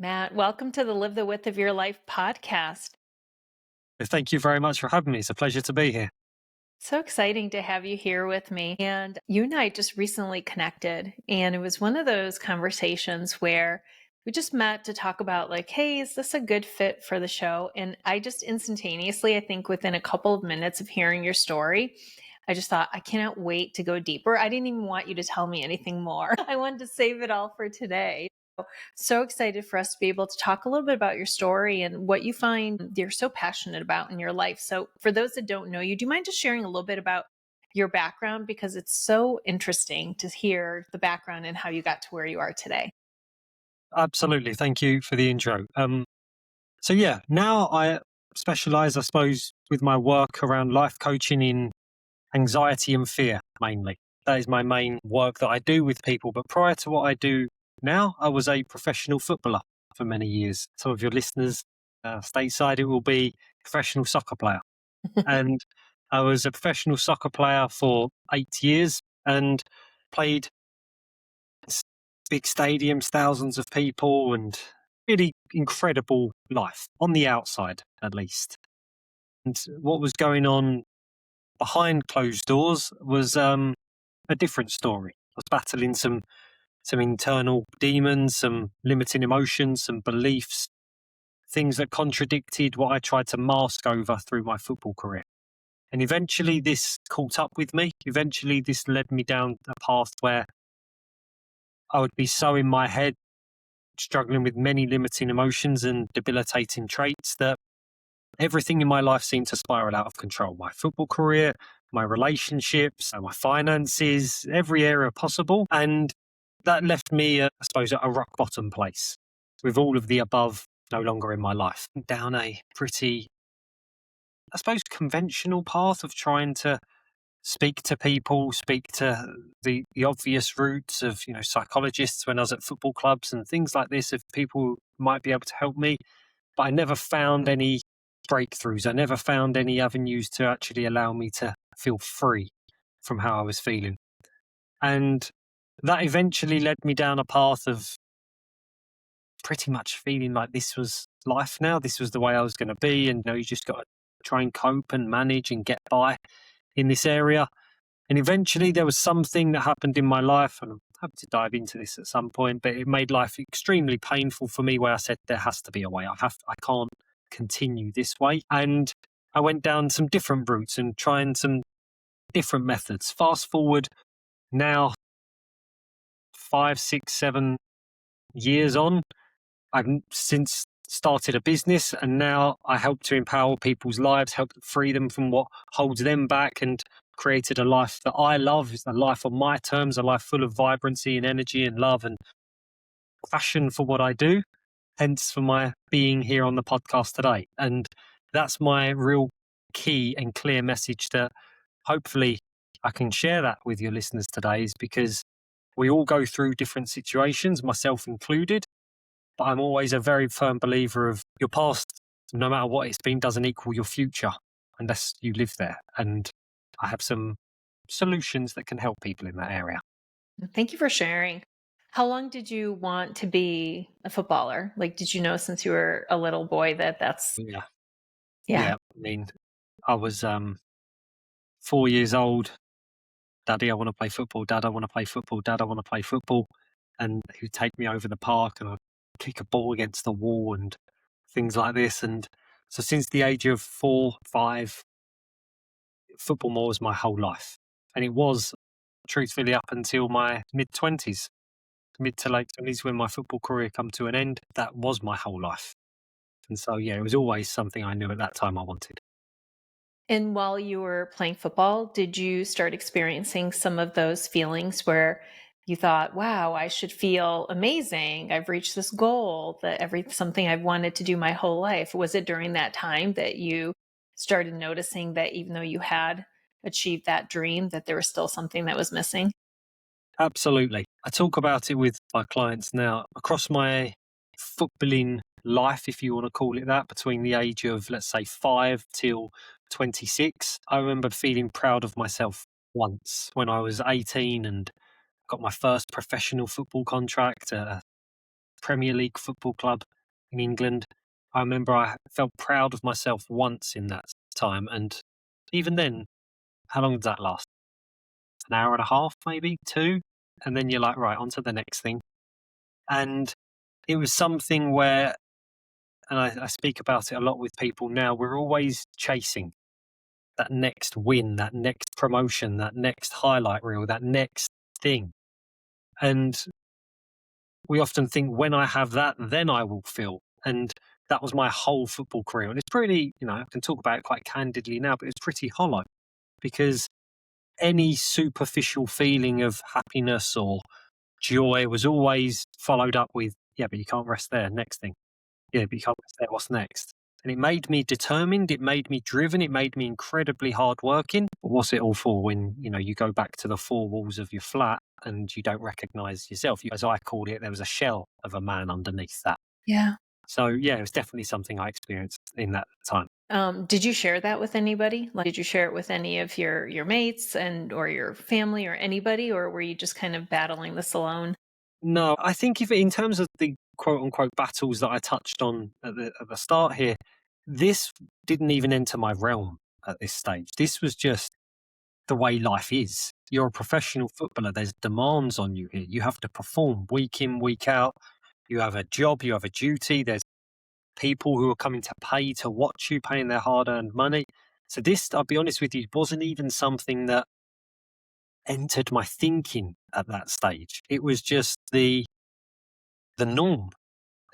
Matt, welcome to the Live the Width of Your Life podcast. Thank you very much for having me. It's a pleasure to be here. So exciting to have you here with me. And you and I just recently connected, and it was one of those conversations where we just met to talk about, like, hey, is this a good fit for the show? And I just instantaneously, I think within a couple of minutes of hearing your story, I just thought, I cannot wait to go deeper. I didn't even want you to tell me anything more. I wanted to save it all for today. So excited for us to be able to talk a little bit about your story and what you find you're so passionate about in your life. So, for those that don't know you, do you mind just sharing a little bit about your background? Because it's so interesting to hear the background and how you got to where you are today. Absolutely. Thank you for the intro. Now I specialize, I suppose, with my work around life coaching in anxiety and fear mainly. That is my main work that I do with people. But prior to what I do now, I was a professional footballer for many years. Some of your listeners stateside, it will be professional soccer player. And I was a professional soccer player for 8 years and played s- big stadiums, thousands of people, and really incredible life on the outside, at least. And what was going on behind closed doors was a different story. I was battling some internal demons, some limiting emotions, some beliefs, things that contradicted what I tried to mask over through my football career. And eventually, this caught up with me. Eventually, this led me down a path where I would be so in my head, struggling with many limiting emotions and debilitating traits, that everything in my life seemed to spiral out of control. My football career, my relationships, my finances, every area possible. And that left me, I suppose, at a rock bottom place with all of the above no longer in my life. Down a pretty, I suppose, conventional path of trying to speak to people, speak to the obvious routes of, psychologists when I was at football clubs and things like this, if people might be able to help me. But I never found any breakthroughs. I never found any avenues to actually allow me to feel free from how I was feeling. And that eventually led me down a path of pretty much feeling like this was life now. This was the way I was going to be. And you just got to try and cope and manage and get by in this area. And eventually there was something that happened in my life, and I'm happy to dive into this at some point, but it made life extremely painful for me, where I said, there has to be a way. I can't continue this way. And I went down some different routes and trying some different methods. Fast forward now 5, 6, 7 years on, I've since started a business, and now I help to empower people's lives, help free them from what holds them back, and created a life that I love. It's a life on my terms, a life full of vibrancy and energy and love and passion for what I do. Hence for my being here on the podcast today. And that's my real key and clear message, that hopefully I can share that with your listeners today, is because we all go through different situations, myself included. But I'm always a very firm believer of your past, no matter what it's been, doesn't equal your future unless you live there. And I have some solutions that can help people in that area. Thank you for sharing. How long did you want to be a footballer? Like, did you know since you were a little boy that that's, Yeah. yeah. Yeah. I mean, I was 4 years old. Daddy, I want to play football. Dad, I want to play football. Dad, I want to play football. And he would take me over the park and I'd kick a ball against the wall and things like this. And so since the age of 4, 5, football was my whole life. And it was truthfully up until my mid-20s, mid to late 20s, when my football career come to an end. That was my whole life. And so, yeah, it was always something I knew at that time I wanted. And while you were playing football, did you start experiencing some of those feelings where you thought, wow, I should feel amazing. I've reached this goal, that something I've wanted to do my whole life. Was it during that time that you started noticing that even though you had achieved that dream, that there was still something that was missing? Absolutely. I talk about it with my clients now across my footballing life, if you want to call it that, between the age of, let's say, 5 till 26. I remember feeling proud of myself once when I was 18 and got my first professional football contract, Premier League football club in England. I remember I felt proud of myself once in that time. And even then, how long did that last? An hour and a half, maybe two? And then you're like, right, on to the next thing. And it was something where, and I speak about it a lot with people now, we're always chasing that next win, that next promotion, that next highlight reel, that next thing. And we often think, when I have that, then I will feel. And that was my whole football career. And it's pretty, I can talk about it quite candidly now, but it's pretty hollow because any superficial feeling of happiness or joy was always followed up with, yeah, but you can't rest there. Next thing. Yeah, but you can't rest there. What's next? And it made me determined. It made me driven. It made me incredibly hardworking. But what's it all for when, you go back to the four walls of your flat and you don't recognize yourself? As I called it, there was a shell of a man underneath that. Yeah. So, yeah, it was definitely something I experienced in that time. Did you share that with anybody? Like, did you share it with any of your mates and or your family or anybody, or were you just kind of battling this alone? No, I think if in terms of the quote unquote battles that I touched on at the start here, this didn't even enter my realm at this stage. This was just the way life is. You're a professional footballer. There's demands on you here. You have to perform week in, week out. You have a job, you have a duty. There's people who are coming to pay to watch you, paying their hard earned money. So this, I'll be honest with you, wasn't even something that entered my thinking at that stage. It was just the norm.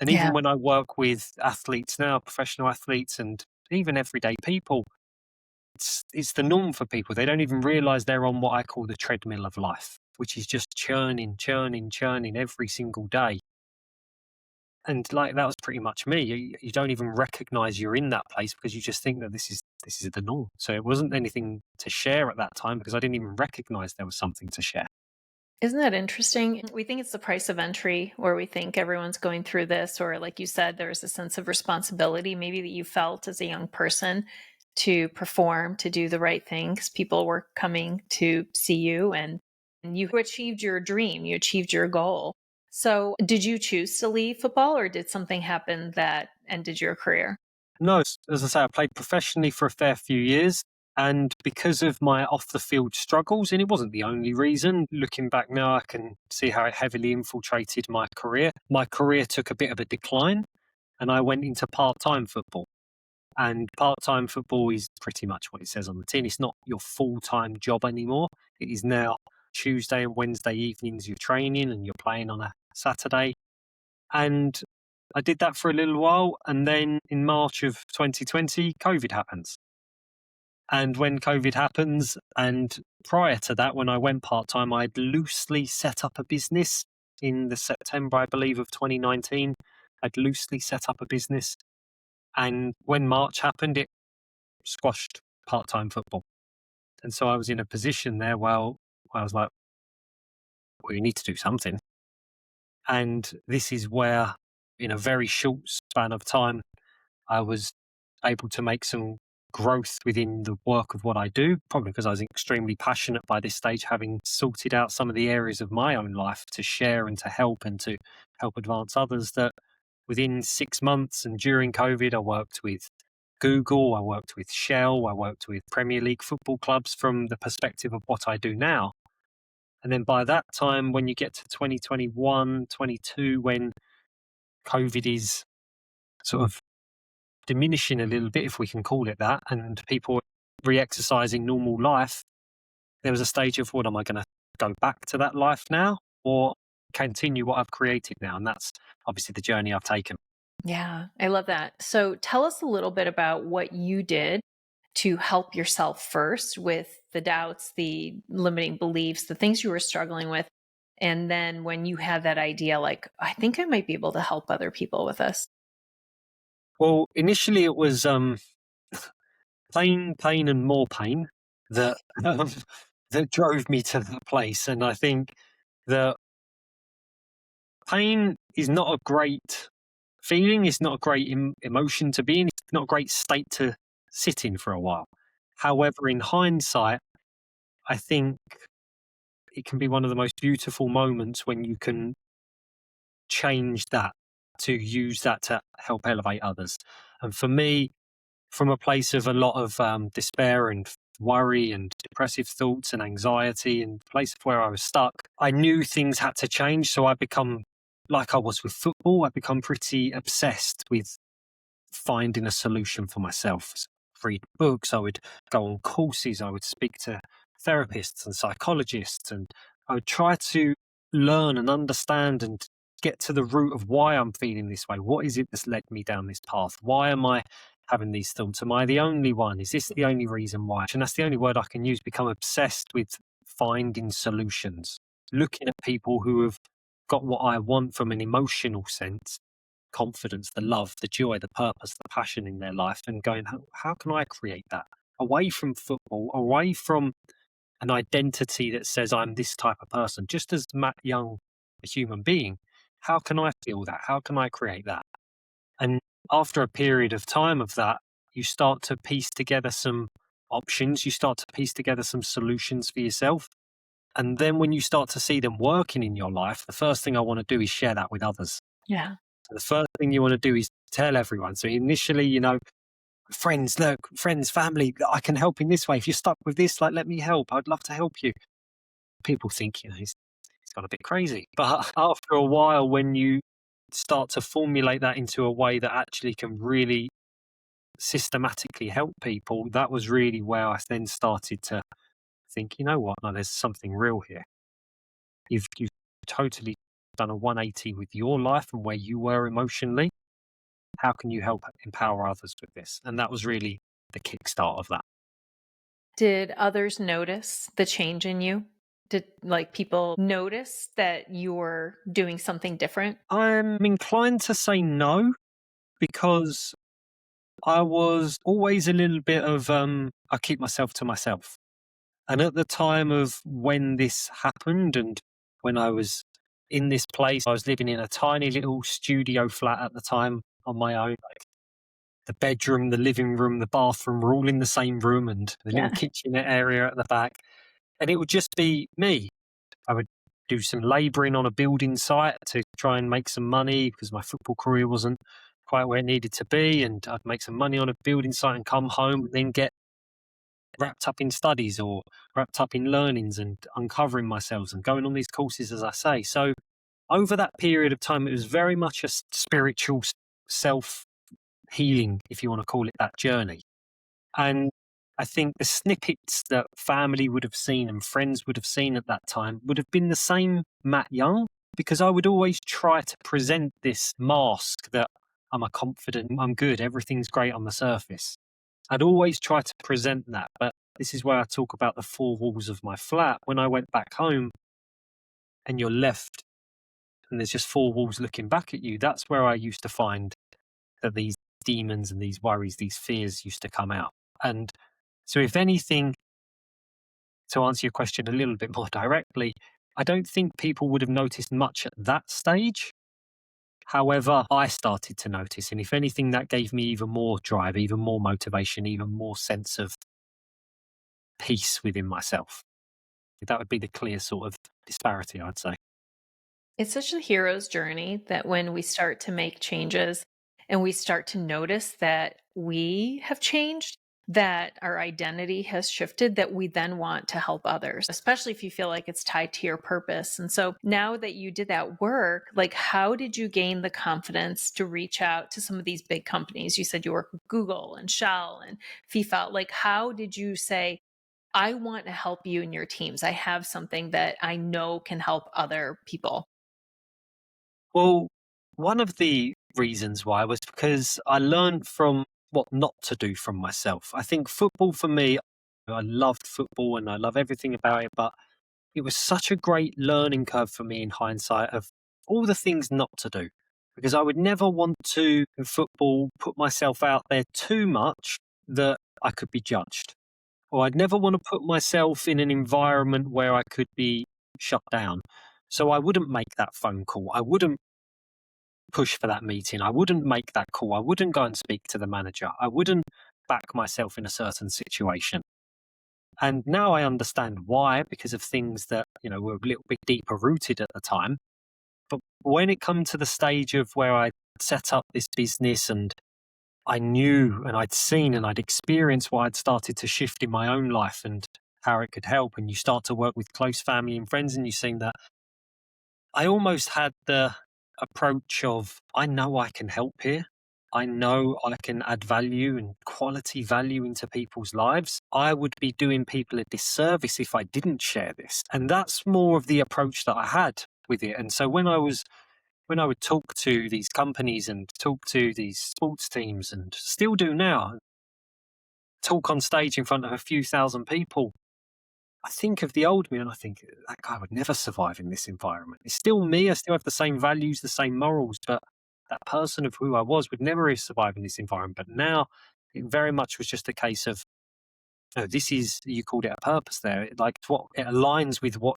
And Yeah. even when I work with athletes now, professional athletes and even everyday people, it's the norm for people. They don't even realize they're on what I call the treadmill of life, which is just churning, churning, churning every single day. And like that was pretty much me. You don't even recognize you're in that place because you just think that this is the norm. So it wasn't anything to share at that time because I didn't even recognize there was something to share. Isn't that interesting? We think it's the price of entry, or we think everyone's going through this, or like you said, there's a sense of responsibility maybe that you felt as a young person to perform, to do the right things. People were coming to see you, and you achieved your dream, you achieved your goal. So, did you choose to leave football, or did something happen that ended your career? No, as I say, I played professionally for a fair few years. And because of my off the field struggles, and it wasn't the only reason, looking back now, I can see how it heavily infiltrated my career. My career took a bit of a decline and I went into part time football. And part time football is pretty much what it says on the tin. It's not your full time job anymore. It is now Tuesday and Wednesday evenings you're training and you're playing on a Saturday. And I did that for a little while. And then in March of 2020, COVID happens. And when COVID happens, and prior to that, when I went part time, I'd loosely set up a business in the September, I believe, of 2019. I'd loosely set up a business. And when March happened, it squashed part time football. And so I was in a position there where I was like, we need to do something. And this is where, in a very short span of time, I was able to make some growth within the work of what I do, probably because I was extremely passionate by this stage, having sorted out some of the areas of my own life to share and to help advance others. That within 6 months and during COVID, I worked with Google, I worked with Shell, I worked with Premier League football clubs from the perspective of what I do now. And then by that time, when you get to 2021, 22, when COVID is sort of diminishing a little bit, if we can call it that, and people re-exercising normal life, there was a stage of, what am I going to go back to that life now or continue what I've created now? And that's obviously the journey I've taken. Yeah, I love that. So tell us a little bit about what you did to help yourself first with the doubts, the limiting beliefs, the things you were struggling with. And then when you had that idea, like, I think I might be able to help other people with this. Well, initially it was pain, and more pain that that drove me to that place. And I think that pain is not a great feeling. It's not a great emotion to be in. It's not a great state to sit in for a while. However, in hindsight, I think it can be one of the most beautiful moments when you can change that to use that to help elevate others. And for me, from a place of a lot of despair and worry and depressive thoughts and anxiety, and a place of where I was stuck, I knew things had to change. So I become, like I was with football, I become pretty obsessed with finding a solution for myself. Read books, I would go on courses, I would speak to therapists and psychologists, and I would try to learn and understand and get to the root of why I'm feeling this way. What is it that's led me down this path? Why am I having these thoughts? Am I the only one? Is this the only reason why? And that's the only word I can use. Become obsessed with finding solutions, looking at people who have got what I want from an emotional sense, confidence, the love, the joy, the purpose, the passion in their life, and going, how can I create that away from football, away from an identity that says I'm this type of person, just as Matt Young, a human being? How can I feel that? How can I create that? And after a period of time of that, you start to piece together some options, you start to piece together some solutions for yourself. And then when you start to see them working in your life, the first thing I want to do is share that with others. Yeah. So the first thing you want to do is tell everyone. So initially, friends, look, friends, family, I can help in this way. If you're stuck with this, like, let me help. I'd love to help you. People think, he's gone a bit crazy. But after a while, when you start to formulate that into a way that actually can really systematically help people, that was really where I then started to think, you know what, no, there's something real here. You've totally done a 180 with your life and where you were emotionally. How can you help empower others with this? And that was really the kickstart of that. Did others notice the change in you? Did like people notice that you were doing something different? I'm inclined to say no, because I was always a little bit of I keep myself to myself. And at the time of when this happened, and when I was in this place, I was living in a tiny little studio flat at the time on my own. Like, the bedroom, the living room, the bathroom were all in the same room, and the little Yeah. kitchenette area at the back. And it would just be me. I would do some labouring on a building site to try and make some money, because my football career wasn't quite where it needed to be. And I'd make some money on a building site and come home and then get wrapped up in studies or wrapped up in learnings and uncovering myself and going on these courses, as I say. So over that period of time, it was very much a spiritual self healing, if you want to call it that, journey. And I think the snippets that family would have seen and friends would have seen at that time would have been the same Matt Young, because I would always try to present this mask that I'm a confident, I'm good, everything's great on the surface. I'd always try to present that. But this is where I talk about the four walls of my flat. When I went back home and you're left and there's just four walls looking back at you, that's where I used to find that these demons and these worries, these fears used to come out. And so, if anything, to answer your question a little bit more directly, I don't think people would have noticed much at that stage. However, I started to notice, and if anything, that gave me even more drive, even more motivation, even more sense of peace within myself. That would be the clear sort of disparity, I'd say. It's such a hero's journey that when we start to make changes and we start to notice that we have changed, that our identity has shifted, that we then want to help others, especially if you feel like it's tied to your purpose. And so now that you did that work, like how did you gain the confidence to reach out to some of these big companies? You said you work with Google and Shell and FIFA. Like, how did you say, I want to help you and your teams? I have something that I know can help other people. Well, one of the reasons why was because I learned from what not to do from myself. I think football for me, I loved football and I love everything about it, but it was such a great learning curve for me in hindsight of all the things not to do. Because I would never want to, in football, put myself out there too much that I could be judged. Or I'd never want to put myself in an environment where I could be shut down. So I wouldn't make that phone call. I wouldn't push for that meeting. I wouldn't make that call. I wouldn't go and speak to the manager. I wouldn't back myself in a certain situation. And now I understand why, because of things that, were a little bit deeper rooted at the time. But when it come to the stage of where I set up this business, and I knew and I'd seen and I'd experienced what I'd started to shift in my own life and how it could help. And you start to work with close family and friends, and you've seen that I almost had the approach of, I know I can help here. I know I can add value and quality value into people's lives. I would be doing people a disservice if I didn't share this. And that's more of the approach that I had with it. And so when I would talk to these companies and talk to these sports teams, and still do now, talk on stage in front of a few thousand people, I think of the old me and I think that guy would never survive in this environment. It's still me. I still have the same values, the same morals, but that person of who I was would never survive in this environment. But now it very much was just a case of, this is, you called it a purpose there. It aligns with what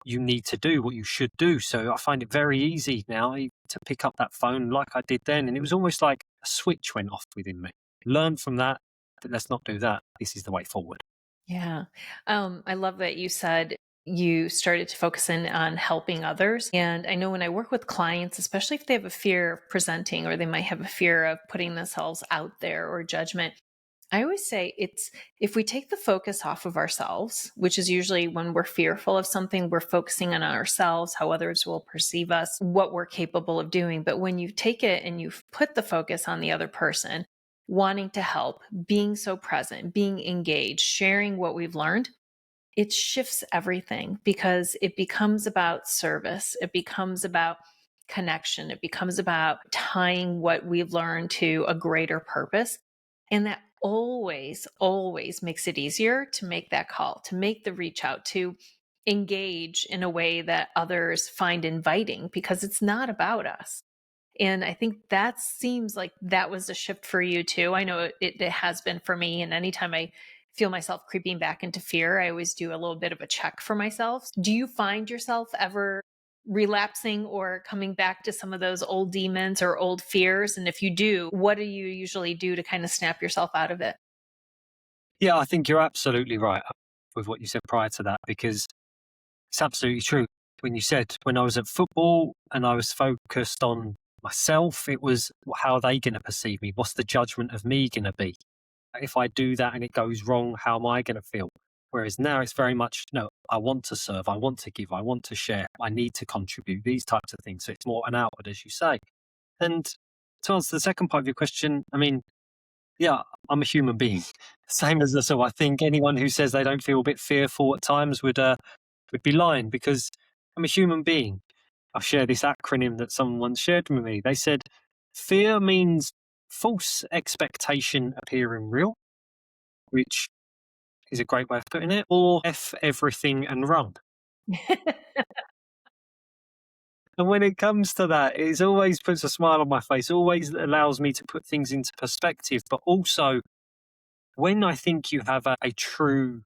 you need to do, what you should do. So I find it very easy now to pick up that phone like I did then. And it was almost like a switch went off within me. Learn from that, but let's not do that. This is the way forward. Yeah. I love that you said you started to focus in on helping others. And I know when I work with clients, especially if they have a fear of presenting or they might have a fear of putting themselves out there or judgment, I always say it's if we take the focus off of ourselves, which is usually when we're fearful of something, we're focusing on ourselves, how others will perceive us, what we're capable of doing. But when you take it and you put the focus on the other person, wanting to help, being so present, being engaged, sharing what we've learned, it shifts everything because it becomes about service. It becomes about connection. It becomes about tying what we've learned to a greater purpose. And that always, always makes it easier to make that call, to make the reach out, to engage in a way that others find inviting because it's not about us. And I think that seems like that was a shift for you too. I know it has been for me. And anytime I feel myself creeping back into fear, I always do a little bit of a check for myself. Do you find yourself ever relapsing or coming back to some of those old demons or old fears? And if you do, what do you usually do to kind of snap yourself out of it? Yeah, I think you're absolutely right with what you said prior to that, because it's absolutely true. When you said, when I was at football and I was focused on myself, it was, how are they going to perceive me? What's the judgment of me going to be? If I do that and it goes wrong, how am I going to feel? Whereas now it's very much, no, I want to serve, I want to give, I want to share, I need to contribute, these types of things. So it's more an outward, as you say. And to answer the second part of your question, I mean, yeah, I'm a human being, same as us all. I think anyone who says they don't feel a bit fearful at times would be lying, because I'm a human being. I'll share this acronym that someone once shared with me. They said, fear means false expectation appearing real, which is a great way of putting it, or F everything and run. And when it comes to that, it always puts a smile on my face, always allows me to put things into perspective. But also, when I think you have a true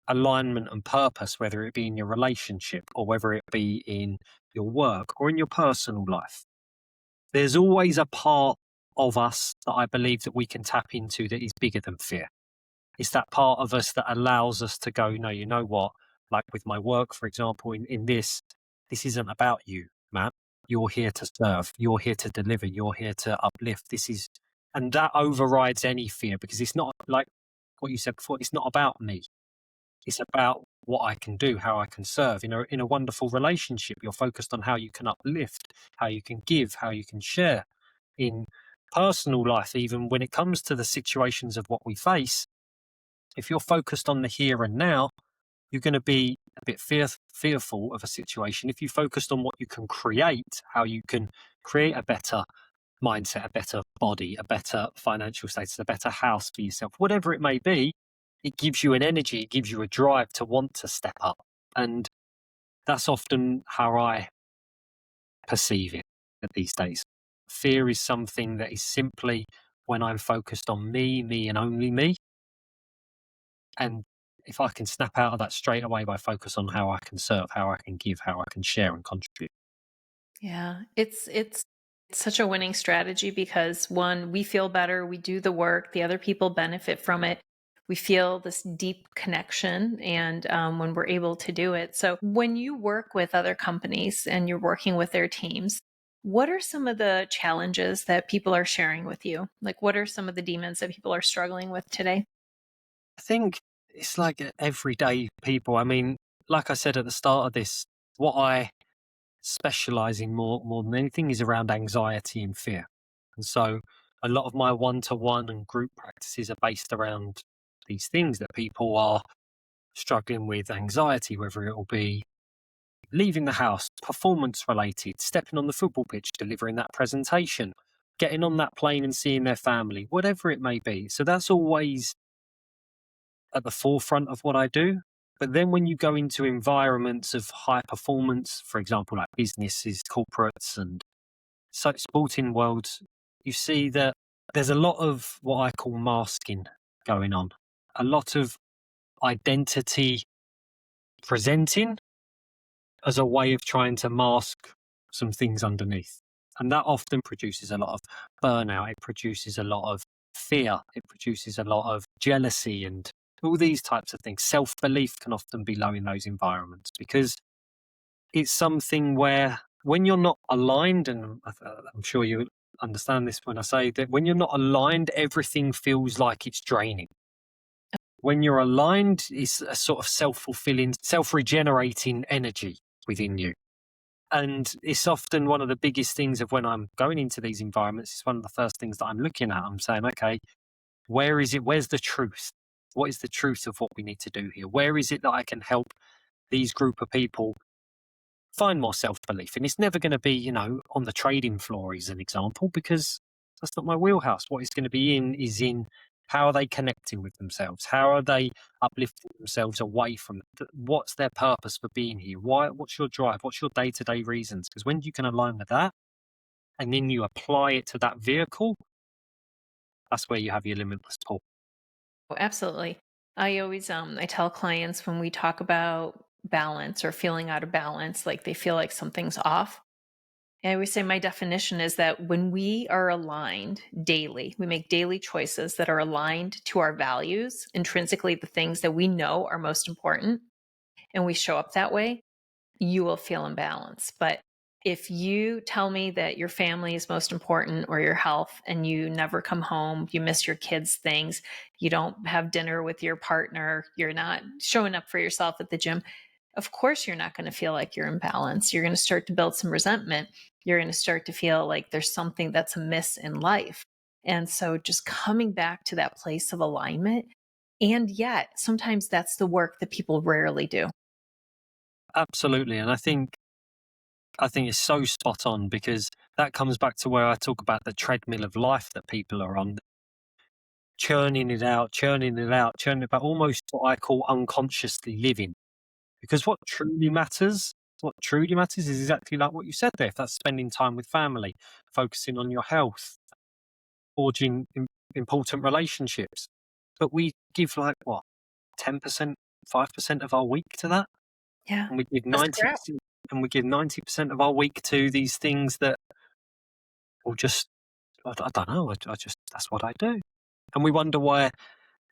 alignment and purpose, whether it be in your relationship or whether it be in your work or in your personal life, there's always a part of us that I believe that we can tap into that is bigger than fear. It's that part of us that allows us to go, no, you know what? Like with my work, for example, in this isn't about you, man. You're here to serve. You're here to deliver. You're here to uplift. And that overrides any fear, because it's not like what you said before. It's not about me. It's about what I can do, how I can serve. In a wonderful relationship, you're focused on how you can uplift, how you can give, how you can share. In personal life, even when it comes to the situations of what we face, if you're focused on the here and now, you're going to be a bit fearful of a situation. If you focused on what you can create, how you can create a better mindset, a better body, a better financial status, a better house for yourself, whatever it may be, it gives you an energy, it gives you a drive to want to step up. And that's often how I perceive it these days. Fear is something that is simply when I'm focused on me and only me. And if I can snap out of that straight away by focus on how I can serve, how I can give, how I can share and contribute. Yeah, it's such a winning strategy because one, we feel better, we do the work, the other people benefit from it. We feel this deep connection, and when we're able to do it. So, when you work with other companies and you're working with their teams, What are some of the challenges that people are sharing with you? Like, what are some of the demons that people are struggling with today? I think it's like everyday people. I mean, like I said at the start of this, what I specialize in more than anything is around anxiety and fear. And so a lot of my one-to-one and group practices are based around these things that people are struggling with anxiety, whether it will be leaving the house, performance related, stepping on the football pitch, delivering that presentation, getting on that plane and seeing their family, whatever it may be. So that's always at the forefront of what I do. But then when you go into environments of high performance, for example, like businesses, corporates, and so sporting worlds, you see that there's a lot of what I call masking going on, a lot of identity presenting as a way of trying to mask some things underneath. And that often produces a lot of burnout. It produces a lot of fear. It produces a lot of jealousy and all these types of things. Self belief can often be low in those environments because it's something where when you're not aligned, and I'm sure you understand this when I say that when you're not aligned, everything feels like it's draining. When you're aligned, it's a sort of self fulfilling, self regenerating energy within you. And it's often one of the biggest things of when I'm going into these environments, it's one of the first things that I'm looking at. I'm saying, okay, where is it? Where's the truth? What is the truth of what we need to do here? Where is it that I can help these group of people find more self belief? And it's never going to be, on the trading floor, as an example, because that's not my wheelhouse. What it's going to be in is in how are they connecting with themselves? How are they uplifting themselves away from what's their purpose for being here? Why? What's your drive? What's your day to day reasons? Because when you can align with that and then you apply it to that vehicle, that's where you have your limitless pull. Oh, absolutely. I always I tell clients when we talk about balance or feeling out of balance, like they feel like something's off. I always say my definition is that when we are aligned daily, we make daily choices that are aligned to our values, intrinsically the things that we know are most important, and we show up that way, you will feel in balance. But if you tell me that your family is most important or your health and you never come home, you miss your kids' things, you don't have dinner with your partner, you're not showing up for yourself at the gym, of course you're not going to feel like you're in balance. You're going to start to build some resentment. You're going to start to feel like there's something that's amiss in life. And so just coming back to that place of alignment. And yet, sometimes that's the work that people rarely do. Absolutely. And I think it's so spot on because that comes back to where I talk about the treadmill of life that people are on, churning it out, churning it out, churning it out, almost what I call unconsciously living. Because what truly matters is exactly like what you said there. If that's spending time with family, focusing on your health, forging important relationships. But we give like what, 10%, 5% of our week to that, Yeah, and we give that's crap. 90%, and we give 90% of our week to these things that will just, I don't know, I just that's what I do, and we wonder why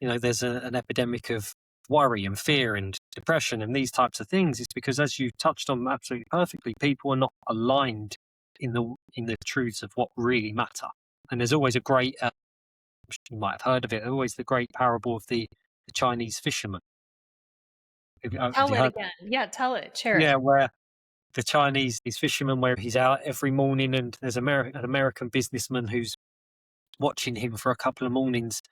there's an epidemic of worry and fear and depression and these types of things. It's because, as you touched on absolutely perfectly, people are not aligned in the truths of what really matter. And there's always a great, you might have heard of it, always the great parable of the Chinese fisherman. Have Tell you it heard? again. Yeah, tell it, share it. Yeah, where the Chinese is fisherman, where he's out every morning, and there's an American businessman who's watching him for a couple of mornings,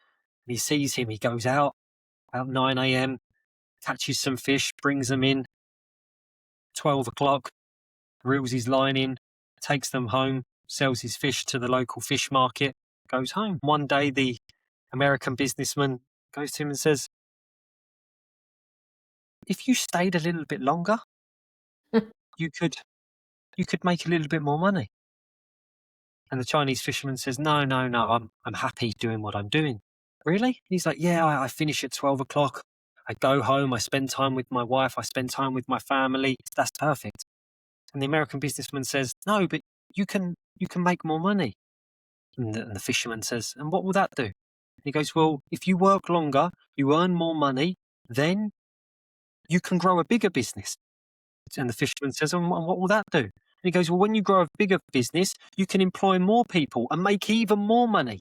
and he sees him. He goes out about 9 a.m., catches some fish, brings them in 12 o'clock, reels his line in, takes them home, sells his fish to the local fish market, goes home. One day, the American businessman goes to him and says, "If you stayed a little bit longer, you could you could make a little bit more money." And the Chinese fisherman says, "No, no, no, I'm happy doing what I'm doing." Really? He's like, "Yeah, I finish at 12 o'clock. I go home, I spend time with my wife, I spend time with my family. That's perfect." And the American businessman says, "No, but you can make more money." And the fisherman says, "And what will that do?" He goes, "Well, if you work longer, you earn more money, then you can grow a bigger business." And the fisherman says, "And what will that do?" And he goes, well, when you grow a bigger business, you can employ more people and make even more money.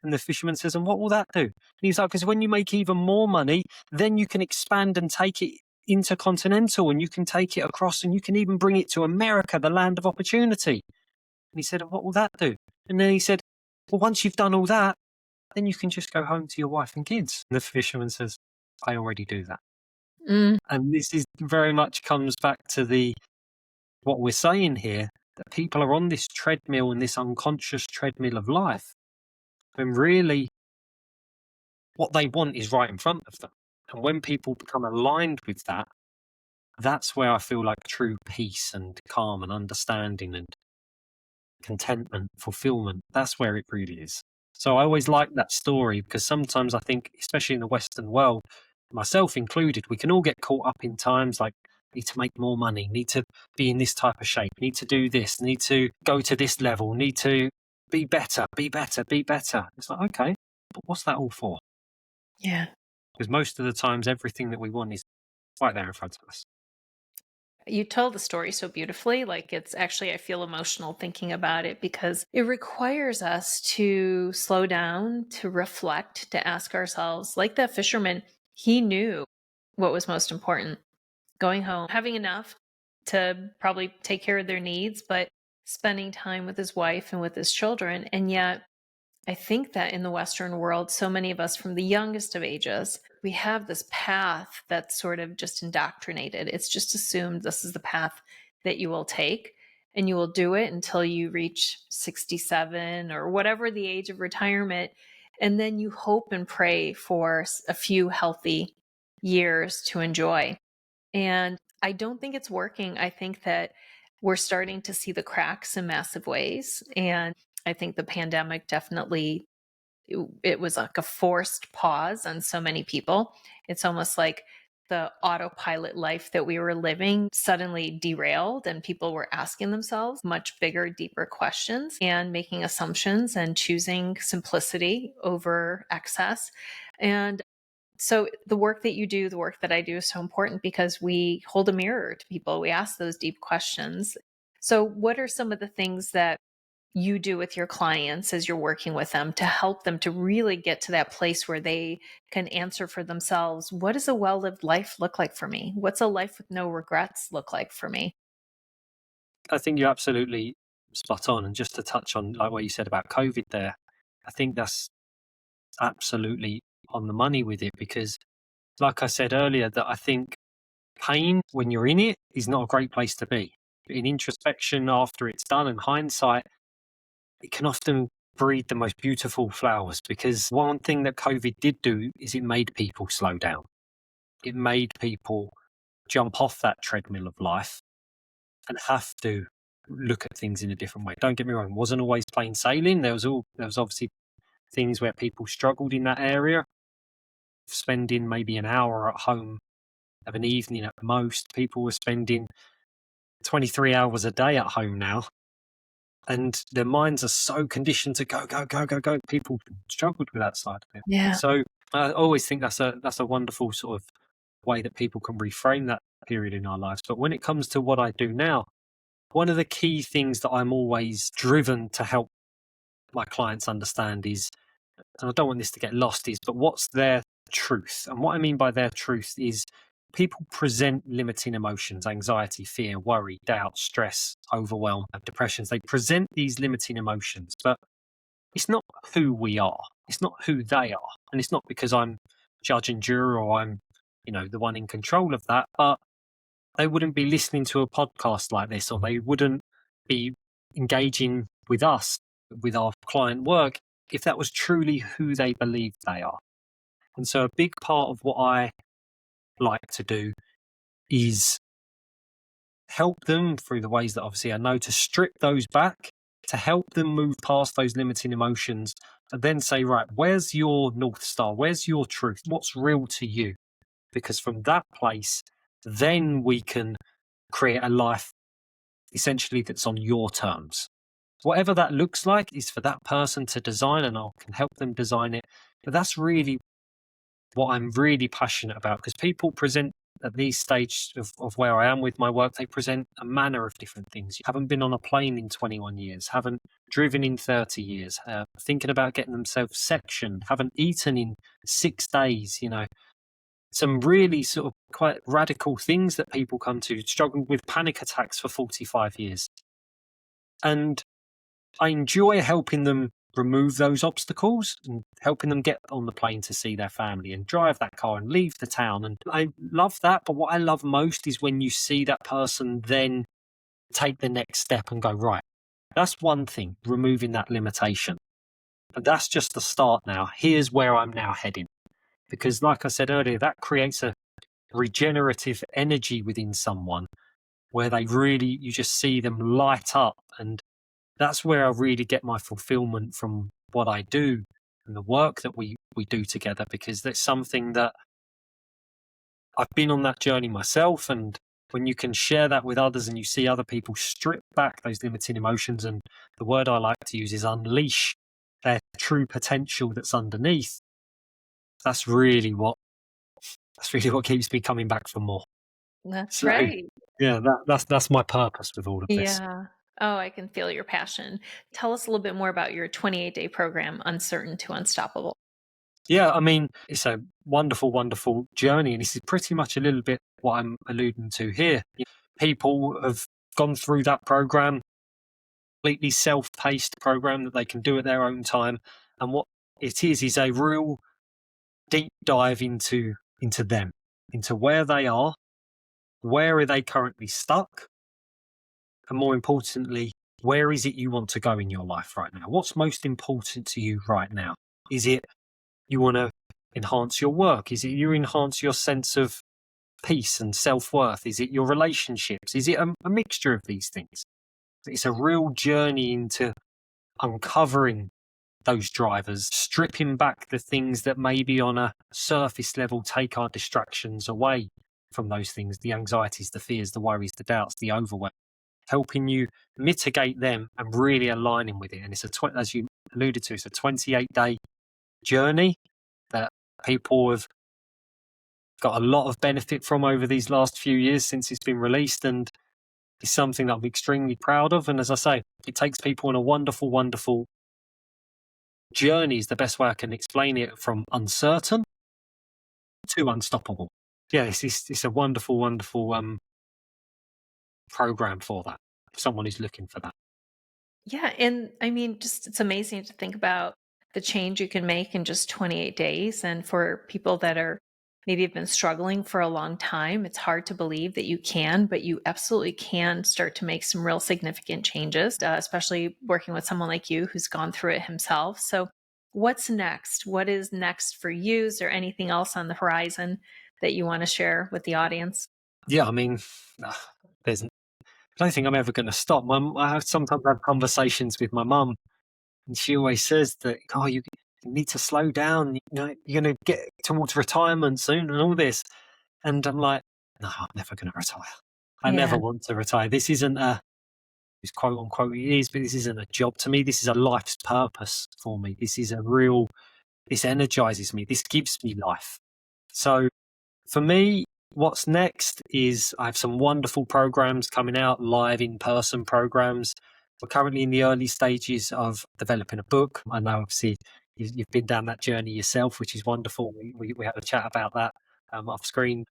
And the fisherman says, and what will that do? And he's like, because when you make even more money, then you can expand and take it intercontinental, and you can take it across, and you can even bring it to America, the land of opportunity. And he said, and what will that do? And then he said, well, once you've done all that, then you can just go home to your wife and kids. And the fisherman says, I already do that. Mm. And this is very much comes back to what we're saying here, that people are on this treadmill and this unconscious treadmill of life. And really, what they want is right in front of them. And when people become aligned with that, that's where I feel like true peace and calm and understanding and contentment, fulfillment, that's where it really is. So I always like that story, because sometimes I think, especially in the Western world, myself included, we can all get caught up in times like, need to make more money, need to be in this type of shape, need to do this, need to go to this level, need to be better, be better, be better. It's like, okay, but what's that all for? Yeah. Because most of the times, everything that we want is right there in front of us. You told the story so beautifully. Like, it's actually, I feel emotional thinking about it because it requires us to slow down, to reflect, to ask ourselves, like that fisherman, he knew what was most important: going home, having enough to probably take care of their needs, but spending time with his wife and with his children. And yet, I think that in the Western world, so many of us from the youngest of ages, we have this path that's sort of just indoctrinated. It's just assumed this is the path that you will take, and you will do it until you reach 67 or whatever the age of retirement. And then you hope and pray for a few healthy years to enjoy. And I don't think it's working. I think that we're starting to see the cracks in massive ways. And I think the pandemic definitely, it was like a forced pause on so many people. It's almost like the autopilot life that we were living suddenly derailed, and people were asking themselves much bigger, deeper questions and making assumptions and choosing simplicity over excess. And so the work that you do, the work that I do, is so important because we hold a mirror to people. We ask those deep questions. So what are some of the things that you do with your clients as you're working with them to help them to really get to that place where they can answer for themselves? What does a well-lived life look like for me? What's a life with no regrets look like for me? I think you're absolutely spot on. And just to touch on like what you said about COVID there, I think that's absolutely on the money with it, because like I said earlier, that I think pain when you're in it is not a great place to be. In introspection after it's done and hindsight, it can often breed the most beautiful flowers, because one thing that COVID did do is it made people slow down. It made people jump off that treadmill of life and have to look at things in a different way. Don't get me wrong, it wasn't always plain sailing. There was obviously things where people struggled in that area. Spending maybe an hour at home of an evening at most, people were spending 23 hours a day at home now. And their minds are so conditioned to go, go, go, go, go. People struggled with that side of it. Yeah. So I always think that's a wonderful sort of way that people can reframe that period in our lives. But when it comes to what I do now, one of the key things that I'm always driven to help my clients understand is, and I don't want this to get lost, is but what's their truth? And what I mean by their truth is, people present limiting emotions: anxiety, fear, worry, doubt, stress, overwhelm, and depressions. They present these limiting emotions, but it's not who we are. It's not who they are. And it's not because I'm judge and juror, or I'm, the one in control of that, but they wouldn't be listening to a podcast like this, or they wouldn't be engaging with us, with our client work, if that was truly who they believe they are. And so a big part of what I like to do is help them through the ways that obviously I know, to strip those back, to help them move past those limiting emotions, and then say, right, where's your North Star? Where's your truth? What's real to you? Because from that place, then we can create a life essentially that's on your terms. Whatever that looks like is for that person to design, and I can help them design it. But that's really what I'm really passionate about, because people present at these stages of where I am with my work, they present a manner of different things. You haven't been on a plane in 21 years, haven't driven in 30 years, thinking about getting themselves sectioned, haven't eaten in 6 days, some really sort of quite radical things that people come to, struggled with panic attacks for 45 years. And I enjoy helping them remove those obstacles and helping them get on the plane to see their family and drive that car and leave the town. And I love that. But what I love most is when you see that person then take the next step and go, right, that's one thing, removing that limitation. But that's just the start now. Here's where I'm now heading. Because, like I said earlier, that creates a regenerative energy within someone where you just see them light up. And that's where I really get my fulfillment from what I do and the work that we do together, because that's something that I've been on that journey myself. And when you can share that with others and you see other people strip back those limiting emotions, and the word I like to use is unleash their true potential that's underneath, that's really what keeps me coming back for more. That's So right. yeah, that's my purpose with all of this. Yeah. Oh, I can feel your passion. Tell us a little bit more about your 28-day program, Uncertain to Unstoppable. Yeah, I mean, it's a wonderful, wonderful journey. And this is pretty much a little bit what I'm alluding to here. People have gone through that program, completely self paced program that they can do at their own time. And what it is a real deep dive into them, into where they are, where are they currently stuck, and more importantly, where is it you want to go in your life right now? What's most important to you right now? Is it you want to enhance your work? Is it you enhance your sense of peace and self-worth? Is it your relationships? Is it a mixture of these things? It's a real journey into uncovering those drivers, stripping back the things that maybe on a surface level take our distractions away from those things, the anxieties, the fears, the worries, the doubts, the overwhelm, helping you mitigate them and really aligning with it. And as you alluded to, it's a 28-day journey that people have got a lot of benefit from over these last few years since it's been released, and it's something that I'm extremely proud of. And as I say, it takes people on a wonderful, wonderful journey, is the best way I can explain it, from uncertain to unstoppable. Yeah, it's a wonderful, wonderful program for that, if someone is looking for that. Yeah, and I mean, just it's amazing to think about the change you can make in just 28 days. And for people that are maybe have been struggling for a long time, it's hard to believe that you can, but you absolutely can start to make some real significant changes, especially working with someone like you who's gone through it himself. So, what's next? What is next for you? Is there anything else on the horizon that you want to share with the audience? Yeah, I mean, there's I don't think I'm ever going to stop. I have sometimes have conversations with my mum, and she always says that, "Oh, you need to slow down. You're going to get towards retirement soon, and all this." And I'm like, "No, I'm never going to retire. I never Yeah. want to retire. This isn't it's quote unquote it is, but this isn't a job to me. This is a life's purpose for me. This energizes me. This gives me life." So for me, what's next is I have some wonderful programs coming out, live in-person programs. We're currently in the early stages of developing a book. I know, obviously, you've been down that journey yourself, which is wonderful. We had a chat about that off screen.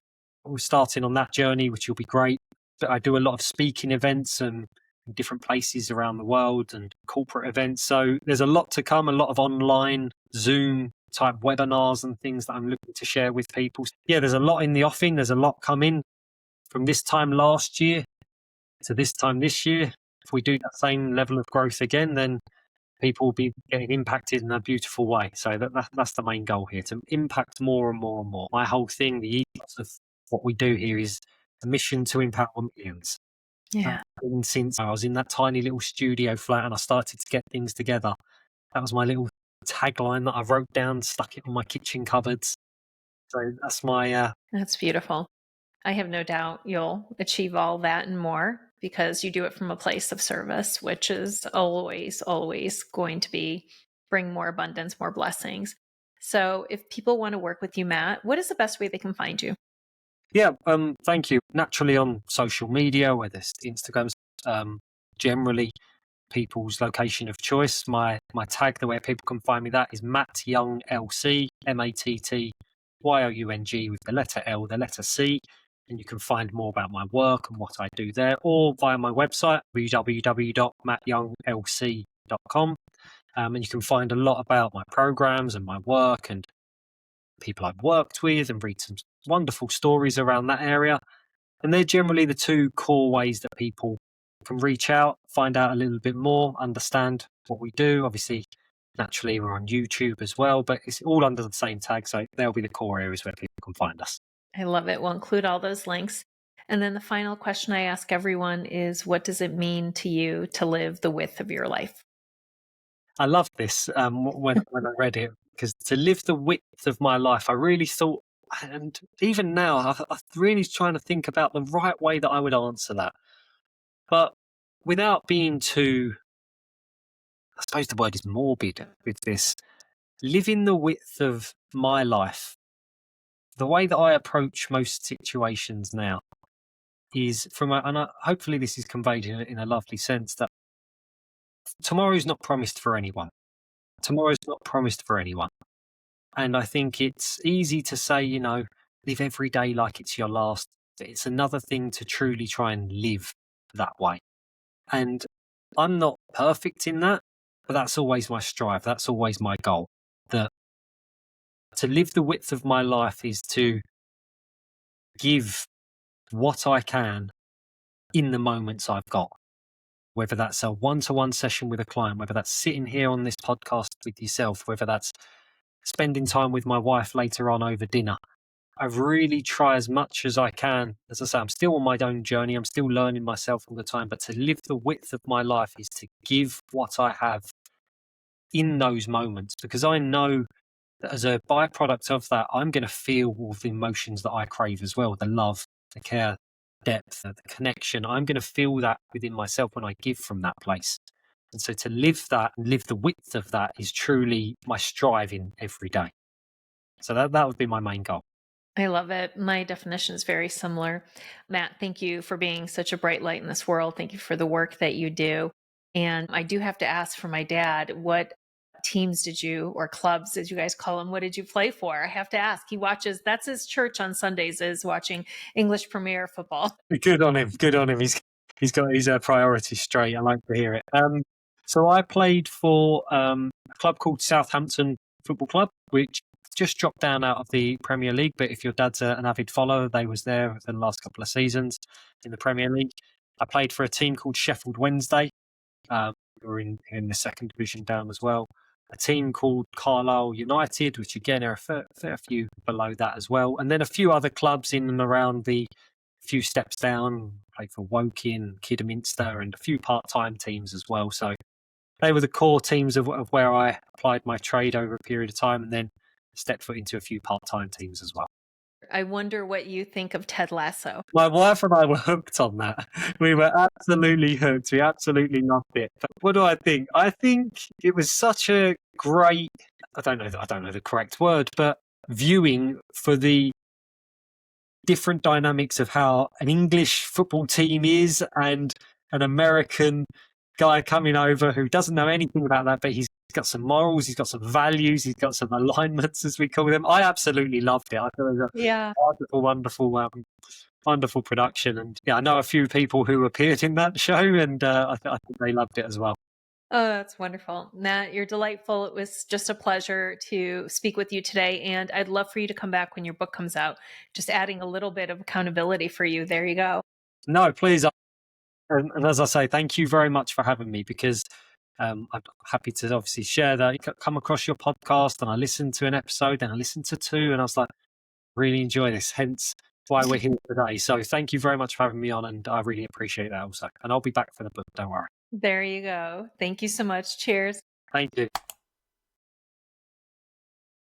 We're starting on that journey, which will be great. But I do a lot of speaking events and in different places around the world and corporate events. So there's a lot to come, a lot of online Zoom type webinars and things that I'm looking to share with people. Yeah, there's a lot in the offing. There's a lot coming from this time last year to this time this year. If we do that same level of growth again, then people will be getting impacted in a beautiful way. So that's the main goal here, to impact more and more and more. My whole thing, the ethos of what we do here, is a mission to empower millions. Yeah. And since I was in that tiny little studio flat and I started to get things together, that was my little tagline that I wrote down, stuck it on my kitchen cupboards. So that's my That's beautiful. I have no doubt you'll achieve all that and more because you do it from a place of service, which is always, always going to be bring more abundance, more blessings. So if people want to work with you, Matt, what is the best way they can find you? Yeah, thank you. Naturally on social media, whether it's Instagram, generally people's location of choice. My tag, the way people can find me, that is Matt Young LC, MattyYoung with the letter L, the letter C, and you can find more about my work and what I do there, or via my website www.mattyounglc.com, and you can find a lot about my programs and my work and people I've worked with, and read some wonderful stories around that area. And they're generally the two core ways that people can reach out, find out a little bit more, understand what we do. Obviously, naturally, we're on YouTube as well, but it's all under the same tag. So they'll be the core areas where people can find us. I love it. We'll include all those links. And then the final question I ask everyone is, what does it mean to you to live the width of your life? I loved this when I read it, because to live the width of my life, I really thought, and even now, I'm really trying to think about the right way that I would answer that. But without being too, I suppose the word is morbid with this, living the width of my life, the way that I approach most situations now is hopefully this is conveyed in a lovely sense, that tomorrow's not promised for anyone. Tomorrow's not promised for anyone. And I think it's easy to say, live every day like it's your last. It's another thing to truly try and live that way. And I'm not perfect in that, but that's always my strive. That's always my goal. That to live the width of my life is to give what I can in the moments I've got, whether that's a one-to-one session with a client, whether that's sitting here on this podcast with yourself, whether that's spending time with my wife later on over dinner. I really try as much as I can. As I say, I'm still on my own journey. I'm still learning myself all the time, but to live the width of my life is to give what I have in those moments, because I know that as a byproduct of that, I'm going to feel all the emotions that I crave as well, the love, the care, depth, the connection. I'm going to feel that within myself when I give from that place. And so to live that and live the width of that is truly my striving every day. So that would be my main goal. I love it. My definition is very similar. Matt, thank you for being such a bright light in this world. Thank you for the work that you do. And I do have to ask for my dad, what teams did you, or clubs as you guys call them, what did you play for? I have to ask. He watches, that's his church on Sundays, is watching English Premier football. Good on him. Good on him. He's got his priorities straight. I like to hear it. So I played for a club called Southampton Football Club, which just dropped down out of the Premier League. But if your dad's an avid follower, they was there for the last couple of seasons in the Premier League. I played for a team called Sheffield Wednesday, who were in the second division down as well. A team called Carlisle United, which again are a fair few below that as well. And then a few other clubs in and around the few steps down, played for Woking, Kidderminster, and a few part-time teams as well. So they were the core teams of where I applied my trade over a period of time, and then stepped foot into a few part-time teams as well. I wonder what you think of Ted Lasso. My wife and I were hooked on that. We were absolutely hooked. We absolutely loved it. But what do I think? I think it was such a great, I don't know the correct word, but viewing for the different dynamics of how an English football team is and an American guy coming over who doesn't know anything about that, but he's got some morals, he's got some values, he's got some alignments, as we call them. I absolutely loved it. I thought it was Yeah. a wonderful production. And yeah, I know a few people who appeared in that show, and I think they loved it as well. Oh, that's wonderful. Matt, you're delightful. It was just a pleasure to speak with you today. And I'd love for you to come back when your book comes out, just adding a little bit of accountability for you. There you go. No, please. And as I say, thank you very much for having me, because I'm happy to obviously share that. You come across your podcast and I listened to an episode, then I listened to two, and I was like, really enjoy this. Hence why we're here today. So thank you very much for having me on, and I really appreciate that also. And I'll be back for the book, don't worry. There you go. Thank you so much. Cheers. Thank you.